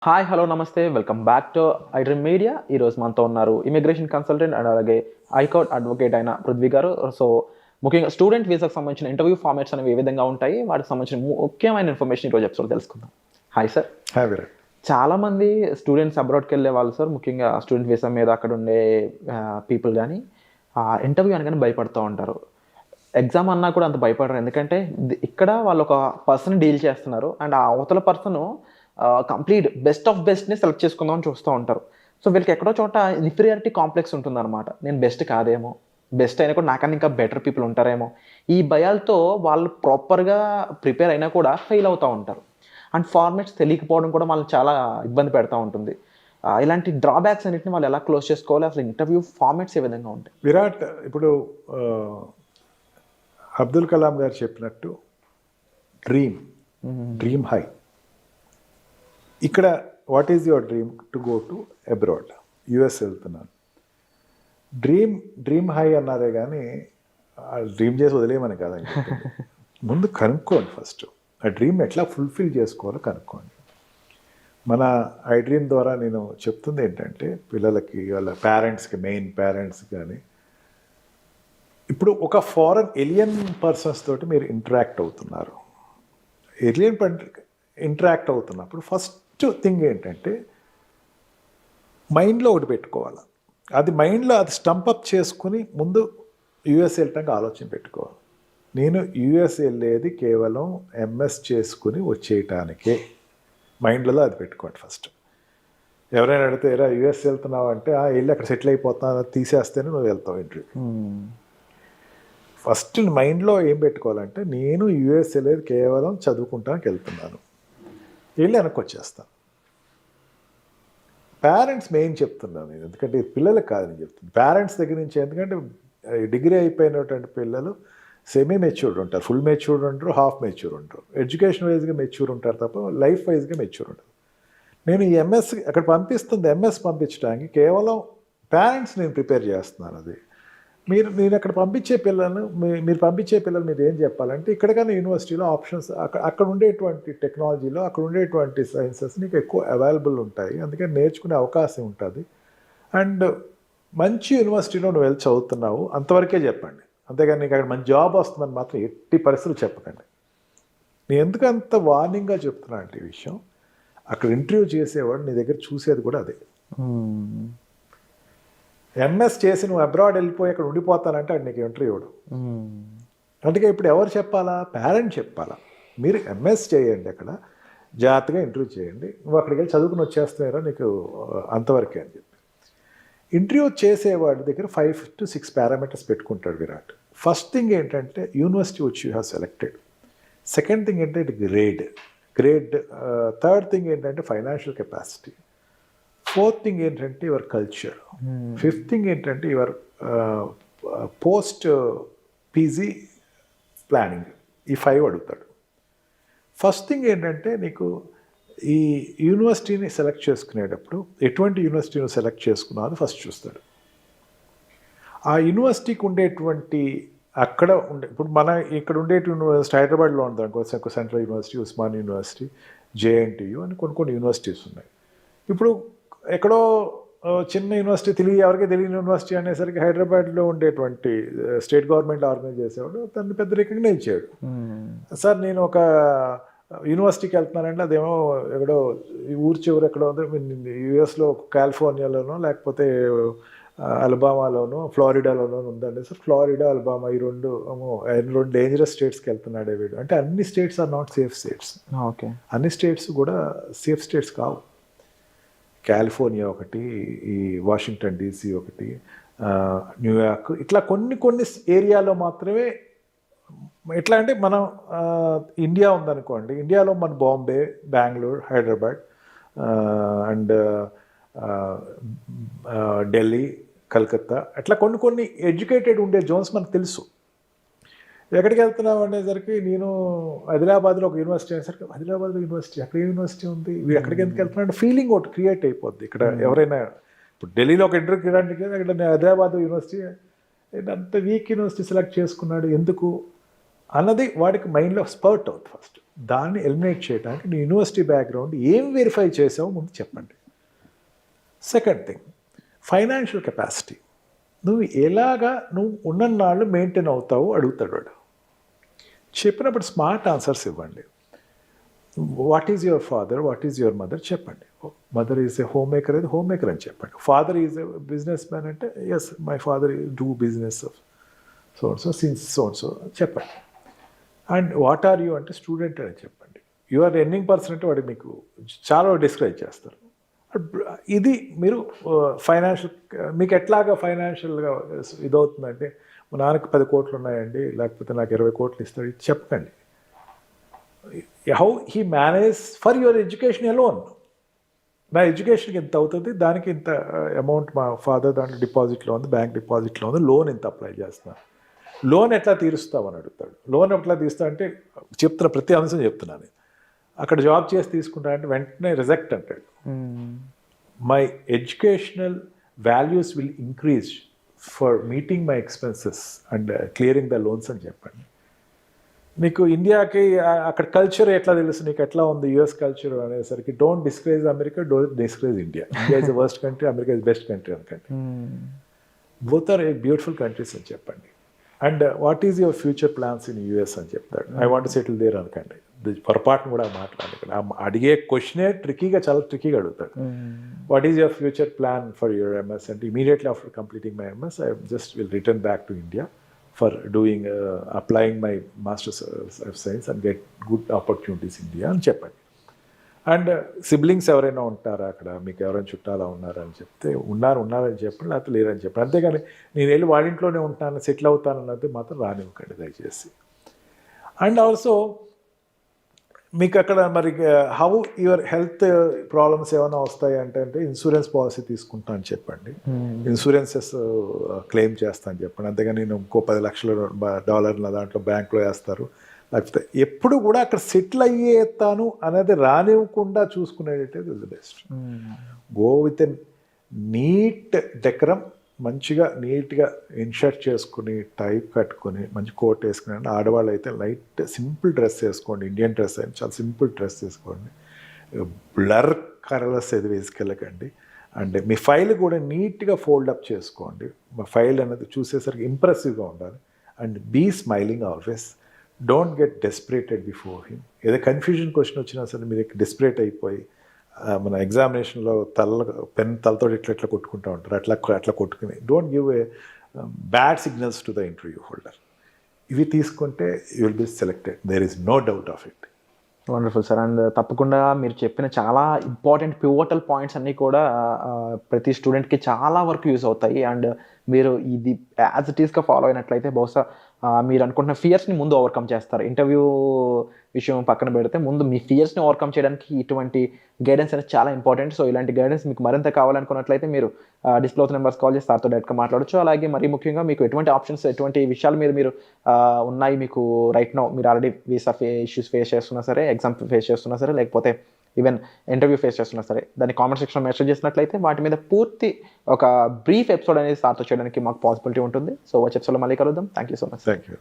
Hi hello నమస్తే welcome back to iDream media. ఈరోజు మనతో ఉన్నారు ఇమిగ్రేషన్ కన్సల్టెంట్ అండ్ అలాగే హైకోర్ట్ అడ్వకేట్ అయిన పృథ్వీ గారు. సో ముఖ్యంగా స్టూడెంట్ వీసాకు సంబంధించిన ఇంటర్వ్యూ ఫార్మాట్స్ అనేవి ఏ విధంగా ఉంటాయి, వాటికి సంబంధించిన ముఖ్యమైన ఇన్ఫర్మేషన్ ఈరోజు ఎపిసోడ్ తెలుసుకుందాం. Hi sir. హాయ్ విరాట్. చాలామంది స్టూడెంట్స్ అబ్రాడ్కి వెళ్ళే వాళ్ళు సార్, ముఖ్యంగా స్టూడెంట్ వీసా మీద అక్కడ ఉండే పీపుల్ కానీ ఇంటర్వ్యూ అనగానే భయపడుతూ ఉంటారు. ఎగ్జామ్ అన్నా కూడా అంత భయపడరు, ఎందుకంటే ఇక్కడ వాళ్ళు ఒక పర్సన్ డీల్ చేస్తున్నారు అండ్ ఆ అవతల పర్సన్ కంప్లీట్ బెస్ట్ ఆఫ్ బెస్ట్ని సెలెక్ట్ చేసుకుందామని చూస్తూ ఉంటారు. సో వీళ్ళకి ఎక్కడో చోట ఇన్ఫీరియారిటీ కాంప్లెక్స్ ఉంటుందన్నమాట. నేను బెస్ట్ కాదేమో, బెస్ట్ అయినా కూడా నాకన్నా ఇంకా బెటర్ పీపుల్ ఉంటారేమో, ఈ భయాలతో వాళ్ళు ప్రాపర్గా ప్రిపేర్ అయినా కూడా ఫెయిల్ అవుతూ ఉంటారు. అండ్ ఫార్మాట్స్ తెలియకపోవడం కూడా వాళ్ళని చాలా ఇబ్బంది పెడతా ఉంటుంది. ఇలాంటి డ్రాబ్యాక్స్ అన్నింటిని వాళ్ళు ఎలా క్లోజ్ చేసుకోవాలి, అసలు ఇంటర్వ్యూ ఫార్మాట్స్ ఏ విధంగా ఉంటాయి? విరాట్, ఇప్పుడు అబ్దుల్ కలాం గారు చెప్పినట్టు డ్రీమ్ హై. ఇక్కడ what is your dream? To go to abroad, US వెళ్తున్నాను. డ్రీమ్ హై అన్నారే కానీ డ్రీమ్ చేసి వదిలేయమని కాదని ముందు కనుక్కోండి. ఫస్ట్ ఆ డ్రీమ్ ఎట్లా ఫుల్ఫిల్ చేసుకోవాలో కనుక్కోండి. మన ఐ డ్రీమ్ ద్వారా నేను చెప్తుంది ఏంటంటే పిల్లలకి, వాళ్ళ పేరెంట్స్కి, మెయిన్ పేరెంట్స్ కానీ, ఇప్పుడు ఒక ఫారెన్ ఎలియన్ పర్సన్స్ తోటి మీరు ఇంటరాక్ట్ అవుతున్నారు. ఇంటరాక్ట్ అవుతున్నప్పుడు ఫస్ట్ థింగ్ ఏంటంటే మైండ్లో ఒకటి పెట్టుకోవాలి. అది మైండ్లో అది స్టంపప్ చేసుకుని ముందు యూఎస్ వెళ్ళటానికి ఆలోచన పెట్టుకోవాలి. నేను యూఎస్ వెళ్ళేది కేవలం ఎంఎస్ చేసుకుని వచ్చేయటానికే. మైండ్లలో అది పెట్టుకోండి ఫస్ట్. ఎవరైనా అడిగితే ఎరా యూఎస్ వెళ్తున్నావు అంటే వెళ్ళి అక్కడ సెటిల్ అయిపోతున్నావు, అది తీసేస్తేనే నువ్వు వెళ్తావు ఇంటర్వ్యూ. ఫస్ట్ మైండ్లో ఏం పెట్టుకోవాలంటే నేను యూఎస్ వెళ్ళేది కేవలం చదువుకుంటానికి వెళ్తున్నాను, వెళ్ళి వెనక్కి వచ్చేస్తాను. పేరెంట్స్ మెయిన్ చెప్తున్నాను నేను, ఎందుకంటే పిల్లలకు కాదని చెప్తుంది. పేరెంట్స్ దగ్గర నుంచి, ఎందుకంటే డిగ్రీ అయిపోయినటువంటి పిల్లలు సెమీ మెచ్యూర్డ్ ఉంటారు, ఫుల్ మెచ్యూర్డ్ ఉంటారు, హాఫ్ మెచ్యూర్ ఉంటారు. ఎడ్యుకేషన్ వైజ్గా మెచ్యూర్ ఉంటారు తప్ప లైఫ్ వైజ్గా మెచ్యూర్ ఉంటారు. నేను ఈ ఎంఎస్ అక్కడ పంపిస్తుంది, ఎంఎస్ పంపించడానికి కేవలం పేరెంట్స్ నేను ప్రిపేర్ చేస్తున్నాను. అది నేను అక్కడ పంపించే పిల్లలను, మీరు పంపించే పిల్లలు మీరు ఏం చెప్పాలంటే ఇక్కడికైనా యూనివర్సిటీలో ఆప్షన్స్, అక్కడ ఉండేటువంటి టెక్నాలజీలో, అక్కడ ఉండేటువంటి సైన్సెస్ నీకు ఎక్కువ అవైలబుల్ ఉంటాయి, అందుకని నేర్చుకునే అవకాశం ఉంటుంది. అండ్ మంచి యూనివర్సిటీలో నువ్వు వెళ్ళి చదువుతున్నావు అంతవరకే చెప్పండి. అంతేగాని నీకు అక్కడ మంచి జాబ్ వస్తుందని మాత్రం ఎట్టి పరిస్థితులు చెప్పకండి. నేను ఎందుకు అంత వార్నింగ్గా చెప్తున్నా అంటే ఈ విషయం, అక్కడ ఇంటర్వ్యూ చేసేవాడు నీ దగ్గర చూసేది కూడా అదే. ఎంఎస్ చేసి నువ్వు అబ్రాడ్ వెళ్ళిపోయి అక్కడ ఉండిపోతానంటే అది నీకు ఇంటర్వ్యూ ఇవ్వడు. అందుకే ఇప్పుడు ఎవరు చెప్పాలా? పేరెంట్ చెప్పాలా. మీరు ఎంఎస్ చేయండి, అక్కడ జాగ్రత్తగా ఇంటర్వ్యూ చేయండి, నువ్వు అక్కడికి వెళ్ళి చదువుకుని వచ్చేస్తున్నారో నీకు అంతవరకే అని చెప్పి. ఇంటర్వ్యూ చేసేవాడి దగ్గర 5 to 6 పారామీటర్స్ పెట్టుకుంటాడు విరాట్. ఫస్ట్ థింగ్ ఏంటంటే university which you have selected. Second thing ఏంటంటే గ్రేడ్. థర్డ్ థింగ్ ఏంటంటే ఫైనాన్షియల్ కెపాసిటీ. ఫోర్త్ థింగ్ ఏంటంటే యువర్ కల్చర్. ఫిఫ్త్ థింగ్ ఏంటంటే యువర్ పోస్ట్ పీజీ ప్లానింగ్. ఈ 5 అడుగుతాడు. ఫస్ట్ థింగ్ ఏంటంటే నీకు ఈ యూనివర్సిటీని సెలెక్ట్ చేసుకునేటప్పుడు ఎటువంటి యూనివర్సిటీని సెలెక్ట్ చేసుకున్నావు అని ఫస్ట్ చూస్తాడు. ఆ యూనివర్సిటీకి ఉండేటువంటి అక్కడ ఉండే, ఇప్పుడు మన ఇక్కడ ఉండే యూనివర్సిటీ హైదరాబాద్లో ఉంది అనుకో, central university, Osman university, JNTU అని కొన్ని యూనివర్సిటీస్ ఉన్నాయి. ఇప్పుడు ఎక్కడో చిన్న యూనివర్సిటీ ఎవరికి తెలియని యూనివర్సిటీ అనేసరికి హైదరాబాద్లో ఉండేటువంటి స్టేట్ గవర్నమెంట్ ఆర్గనైజ్ చేసేవాడు తను పెద్ద రికగ్నైజ్ చేయడు. సార్ నేను ఒక యూనివర్సిటీకి వెళ్తున్నానంటే అదేమో ఎక్కడో ఊరు చివరి ఎక్కడో యుఎస్లో కాలిఫోర్నియాలోనో లేకపోతే అలబామాలోనో ఫ్లోరిడాలోనో ఉందండి. సార్ ఫ్లోరిడా, అలబామా ఈ రెండు డేంజరస్ స్టేట్స్కి వెళ్తున్నాడే వీడు అంటే. అన్ని states are not safe states. Okay, అన్ని స్టేట్స్ కూడా సేఫ్ స్టేట్స్ కావు. కాలిఫోర్నియా ఒకటి, ఈ వాషింగ్టన్ డీసీ ఒకటి, న్యూయార్క్, ఇట్లా కొన్ని ఏరియాలో మాత్రమే. ఎట్లా అంటే మనం ఇండియా ఉందనుకోండి, ఇండియాలో మన బాంబే, బెంగళూరు, హైదరాబాద్ అండ్ ఢిల్లీ, కలకత్తా, అట్లా కొన్ని ఎడ్యుకేటెడ్ ఉండే జోన్స్ మనకు తెలుసు. ఎక్కడికి వెళ్తున్నావు అనేసరికి నేను ఆదిలాబాద్లో ఒక యూనివర్సిటీ అనేసరికి ఆదిలాబాద్లో యూనివర్సిటీ, అక్కడ యూనివర్సిటీ ఉంది, వీడు ఎక్కడికి ఎందుకు వెళ్తున్నా అంటే ఫీలింగ్ ఒకటి క్రియేట్ అయిపోద్ది. ఇక్కడ ఎవరైనా ఇప్పుడు ఢిల్లీలో ఒక ఇంటర్వ్యూకి వెళ్ళడానికి అక్కడ నేను ఆదిలాబాద్ యూనివర్సిటీ అంత వీక్ యూనివర్సిటీ సెలెక్ట్ చేసుకున్నాడు ఎందుకు అన్నది వాడికి మైండ్లో స్పర్ట్ అవుతుంది ఫస్ట్. దాన్ని ఎలిమినేట్ చేయడానికి నీ యూనివర్సిటీ బ్యాక్గ్రౌండ్ ఏం వెరిఫై చేసావో ముందు చెప్పండి. Second thing, financial capacity. నువ్వు నువ్వు ఉన్ననాళ్ళు మెయింటైన్ అవుతావు అడుగుతాడు వాడు. చెప్పినప్పుడు స్మార్ట్ ఆన్సర్స్ ఇవ్వండి. What is your father, what is your mother చెప్పండి. Mother is a home maker అయితే హోమ్ మేకర్ అని చెప్పండి. Father is a business man అంటే yes my father do business of so since so చెప్పండి. And what are you అంటే student అని చెప్పండి. You are earning person అంటే వాడు మీకు చాలా డిస్క్రైబ్ చేస్తారు. ఇది మీరు ఫైనాన్షియల్, మీకు ఎట్లాగా ఫైనాన్షియల్గా ఇదవుతుందంటే మా నాన్నకి 10 కోట్లు ఉన్నాయండి, లేకపోతే నాకు 20 కోట్లు ఇస్తాడు, ఇది చెప్పకండి. How he manage for your education alone. నా ఎడ్యుకేషన్కి ఇంత అవుతుంది, దానికి ఇంత అమౌంట్ మా ఫాదర్ దాంట్లో డిపాజిట్లో ఉంది, బ్యాంక్ డిపాజిట్లో ఉంది, లోన్ ఇంత అప్లై చేస్తున్నాను, లోన్ ఎట్లా తీరుస్తామని అడుగుతాడు. లోన్ ఎట్లా తీస్తా అంటే చెప్తున్నా, ప్రతి అంశం చెప్తున్నాను. అక్కడ జాబ్ చేసి తీసుకుంటా అంటే వెంటనే రిజెక్ట్ అంటాడు. My educational values will increase for meeting my expenses and clearing the loans అని చెప్పండి. నీకు ఇండియాకి అక్కడ కల్చర్ ఎట్లా తెలుసు, నీకు ఎట్లా ఉంది యుఎస్ కల్చర్ అనేసరికి don't discourage America, don't discourage India. India is the worst country, America is best country అనకండి. బోత్ ఆర్ బ్యూటిఫుల్ కంట్రీస్ అని చెప్పండి. And what is your future plans in US అని చెప్తాడు. ఐ వాంట్ సెటిల్ దేర్ అనకండి. పొరపాటును కూడా మాట్లాడాలి. ఇక్కడ అడిగే క్వశ్చనే చాలా ట్రికీగా అడుగుతాడు. What is your future plan for your MS అంటే immediately after completing my MS I just will return back to India for doing applying my masters of science and get good opportunities India అని చెప్పండి. And siblings ఎవరైనా ఉంటారా అక్కడ, మీకు ఎవరైనా చుట్టాలా ఉన్నారని చెప్తే ఉన్నారని చెప్పండి, లేకపోతే లేరని చెప్పండి. అంతేగాని నేను వెళ్ళి వాడింట్లోనే ఉంటాను, సెటిల్ అవుతాను అన్నది మాత్రం రానివ్వకండి దయచేసి. అండ్ ఆల్సో మీకు అక్కడ మరి హౌ యువర్ హెల్త్ ప్రాబ్లమ్స్ ఏమైనా వస్తాయి అంటే ఇన్సూరెన్స్ పాలసీ తీసుకుంటా అని చెప్పండి. ఇన్సూరెన్సెస్ క్లెయిమ్ చేస్తా అని చెప్పండి. అంతేగాని నేను ఇంకో $10 లక్షల దాంట్లో బ్యాంక్లో వేస్తారు, లేకపోతే ఎప్పుడు కూడా అక్కడ సెటిల్ అయ్యేస్తాను అనేది రానివ్వకుండా చూసుకునేటట్టు is the best. Go with an neat decorum, మంచిగా నీట్గా ఇన్షర్ట్ చేసుకుని, టైప్ కట్టుకొని, మంచి కోట్ వేసుకుని. ఆడవాళ్ళు అయితే లైట్ సింపుల్ డ్రెస్ వేసుకోండి, ఇండియన్ డ్రెస్ అయినా చాలా సింపుల్ డ్రెస్ వేసుకోండి. బ్లర్ కలర్స్ ఏది వేసుకెళ్ళకండి. అండ్ మీ ఫైల్ కూడా నీట్గా ఫోల్డప్ చేసుకోండి. మా ఫైల్ అనేది చూసేసరికి ఇంప్రెసివ్గా ఉండాలి. And be smiling always. Don't get desperated before him. ఏదో కన్ఫ్యూజన్ క్వశ్చన్ వచ్చినా సరే మీరు డెస్పరేట్ అయిపోయి మన ఎగ్జామినేషన్లో తలతో ఇట్లా కొట్టుకుంటూ ఉంటారు, అట్లా కొట్టుకుని don't give a bad signals to the interview holder. ఇవి తీసుకుంటే you will be selected, there is no doubt of it. Wonderful sir. And తప్పకుండా మీరు చెప్పిన చాలా ఇంపార్టెంట్ పివోటల్ పాయింట్స్ అన్నీ కూడా ప్రతి స్టూడెంట్కి చాలా వరకు యూస్ అవుతాయి. అండ్ మీరు ఇది యాజ్ ఇట్ ఈస్గా ఫాలో అయినట్లయితే బహుశా మీరు అనుకుంటున్న ఫియర్స్ని ముందు ఓవర్కమ్ చేస్తారు. ఇంటర్వ్యూ విషయం పక్కన పెడితే ముందు మీ ఫియర్స్ని ఓవర్కమ్ చేయడానికి ఇటువంటి గైడెన్స్ అనేది చాలా ఇంపార్టెంట్. సో ఇలాంటి గైడెన్స్ మీకు మరింత కావాలనుకున్నట్లయితే మీరు డిస్ప్లే అవుతున్న నెంబర్స్ కాల్ చేసి సార్తో డైరెక్ట్గా మాట్లాడచ్చు. అలాగే మరీ ముఖ్యంగా మీకు ఎటువంటి ఆప్షన్స్, ఎటువంటి విషయాలు మీరు ఉన్నాయి మీకు రైట్ నౌ, మీరు ఆల్రెడీ వీసా ఇష్యూస్ ఫేస్ చేస్తున్నా సరే, ఎగ్జామ్ ఫేస్ చేస్తున్నా సరే, లేకపోతే ఈవెన్ ఇంటర్వ్యూ ఫేస్ చేస్తున్నా సరే, దాన్ని కామెంట్ సెక్షన్లో మెసేజ్ చేసినట్లయితే వాటి మీద పూర్తి ఒక బ్రీఫ్ ఎపిసోడ్ అనేది సార్తో చేయడానికి మాకు పాసిబిలిటీ ఉంటుంది. సో వచ్చే ఎపిసోడ్లో మళ్ళీ కలుద్దాం. Thank you so much. Thank you.